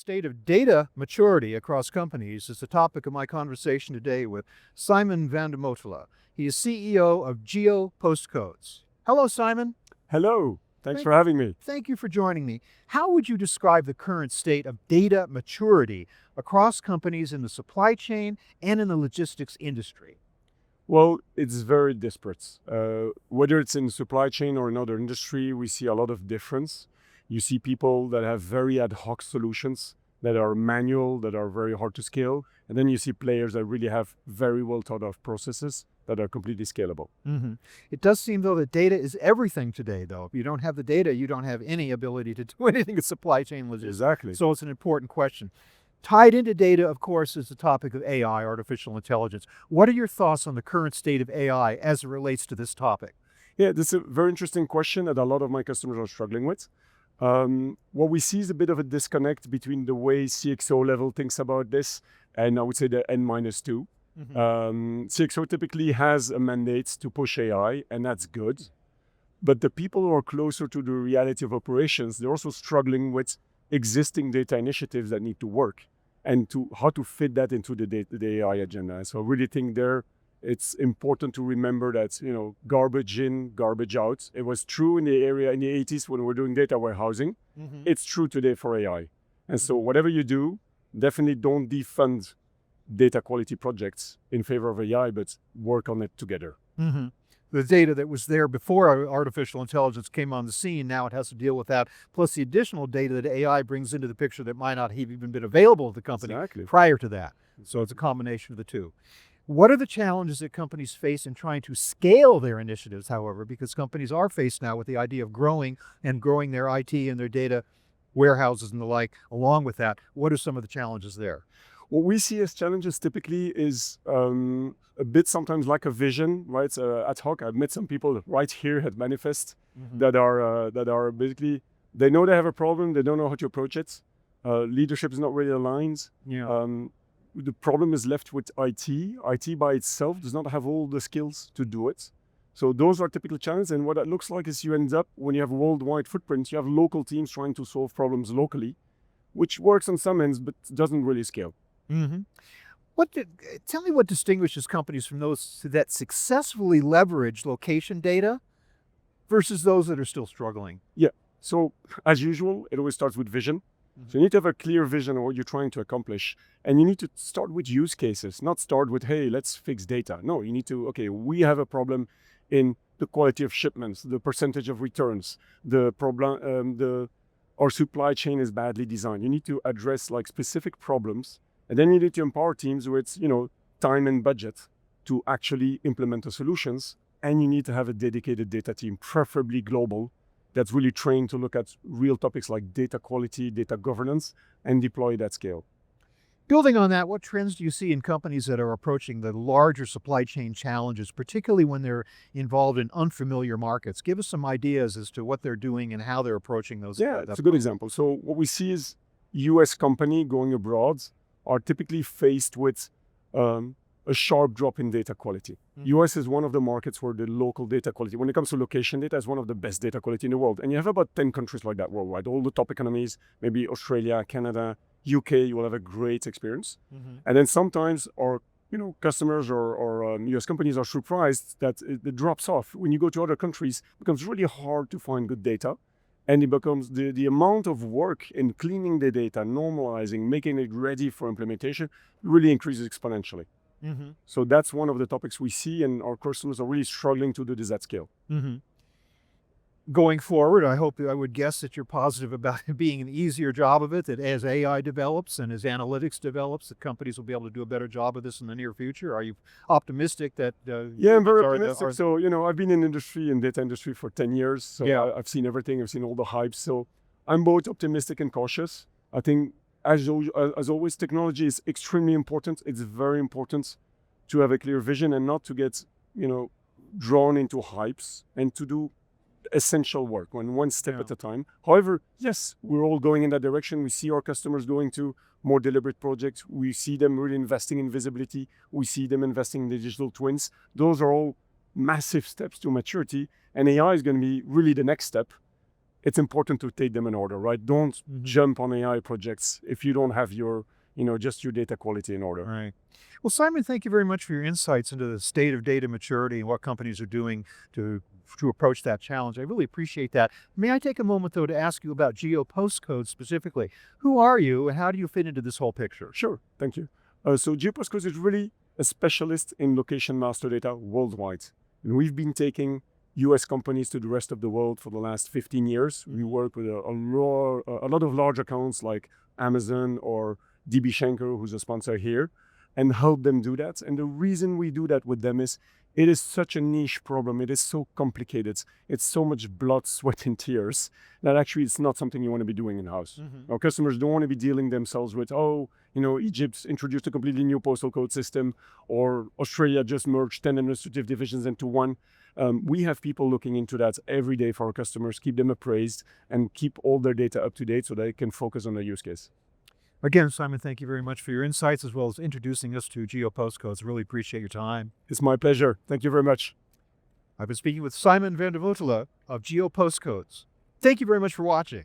state of data maturity across companies is the topic of my conversation today with Simon Vandemoortele. He is CEO of GeoPostcodes. Hello, Simon. Hello. Thanks for having me. Thank you for joining me. How would you describe the current state of data maturity across companies in the supply chain and in the logistics industry? Well, it's very disparate. Whether it's in supply chain or another industry, we see a lot of difference. You see people that have very ad hoc solutions that are manual, that are very hard to scale. And then you see players that really have very well thought of processes that are completely scalable. Mm-hmm. It does seem, though, that data is everything today, though. If you don't have the data, you don't have any ability to do anything in supply chain logistics. Exactly. So it's an important question. Tied into data, of course, is the topic of AI, artificial intelligence. What are your thoughts on the current state of AI as it relates to this topic? Yeah, this is a very interesting question that a lot of my customers are struggling with. What we see is a bit of a disconnect between the way CXO level thinks about this and I would say the N-2. Mm-hmm. CXO typically has a mandate to push AI, and that's good. But the people who are closer to the reality of operations, they're also struggling with existing data initiatives that need to work and to how to fit that into the AI agenda. So I really think it's important to remember that, garbage in, garbage out. It was true in the 80s when we were doing data warehousing. Mm-hmm. It's true today for AI. And so whatever you do, definitely don't defund data quality projects in favor of AI, but work on it together. Mm-hmm. The data that was there before artificial intelligence came on the scene, now it has to deal with that, plus the additional data that AI brings into the picture that might not have even been available to the company prior to that. So it's a combination of the two. What are the challenges that companies face in trying to scale their initiatives, however, because companies are faced now with the idea of growing their IT and their data warehouses and the like along with that? What are some of the challenges there? What we see as challenges typically is a bit sometimes lack of vision, right? Ad hoc. I've met some people right here at Manifest that are basically, they know they have a problem, they don't know how to approach it. Leadership is not really aligned. Yeah. The problem is left with IT. IT by itself does not have all the skills to do it. So those are typical challenges. And what that looks like is you end up, when you have a worldwide footprint, you have local teams trying to solve problems locally, which works on some ends, but doesn't really scale. Mm-hmm. Tell me what distinguishes companies from those that successfully leverage location data versus those that are still struggling? Yeah. So as usual, it always starts with vision. So you need to have a clear vision of what you're trying to accomplish. And you need to start with use cases, not start with, hey, let's fix data. No, you need to, okay, we have a problem in the quality of shipments, the percentage of returns, the problem, our supply chain is badly designed. You need to address like specific problems. And then you need to empower teams with, time and budget to actually implement the solutions. And you need to have a dedicated data team, preferably global, that's really trained to look at real topics like data quality, data governance, and deploy it at scale. Building on that, what trends do you see in companies that are approaching the larger supply chain challenges, particularly when they're involved in unfamiliar markets? Give us some ideas as to what they're doing and how they're approaching those. Yeah, that's a good example. So what we see is US company going abroad are typically faced with a sharp drop in data quality. US is one of the markets where the local data quality, when it comes to location data, is one of the best data quality in the world. And you have about 10 countries like that worldwide, all the top economies, maybe Australia, Canada, UK, you will have a great experience. And then sometimes our customers or US companies are surprised that it drops off. When you go to other countries, it becomes really hard to find good data. And it becomes the amount of work in cleaning the data, normalizing, making it ready for implementation really increases exponentially. So that's one of the topics we see, and our customers are really struggling to do this at scale. Going forward, I would guess that you're positive about it being an easier job of it, that as AI develops and as analytics develops, that companies will be able to do a better job of this in the near future. Are you optimistic that? Yeah, I'm very optimistic. So, I've been in data industry for 10 years. So yeah. I've seen everything. I've seen all the hype. So I'm both optimistic and cautious. I think as always, technology is extremely important. It's very important to have a clear vision and not to get, drawn into hypes and to do essential work, one step at a time. However, yes, we're all going in that direction. We see our customers going to more deliberate projects. We see them really investing in visibility. We see them investing in the digital twins. Those are all massive steps to maturity. And AI is going to be really the next step. it's important to take them in order, right? Don't jump on AI projects if you don't have your, just your data quality in order. Right. Well, Simon, thank you very much for your insights into the state of data maturity and what companies are doing to approach that challenge. I really appreciate that. May I take a moment, though, to ask you about GeoPostcodes specifically? Who are you and how do you fit into this whole picture? Sure, thank you. So GeoPostcodes is really a specialist in location master data worldwide. And we've been taking US companies to the rest of the world for the last 15 years. We work with a lot of large accounts like Amazon or DB Schenker, who's a sponsor here, and help them do that. And the reason we do that with them is it is such a niche problem. It is so complicated. It's so much blood, sweat, and tears that actually it's not something you want to be doing in-house. Our customers don't want to be dealing themselves with, Egypt's introduced a completely new postal code system, or Australia just merged 10 administrative divisions into one. We have people looking into that every day for our customers, keep them appraised, and keep all their data up to date so they can focus on their use case. Again, Simon, thank you very much for your insights as well as introducing us to GeoPostcodes. Really appreciate your time. It's my pleasure. Thank you very much. I've been speaking with Simon Vandemoortele of GeoPostcodes. Thank you very much for watching.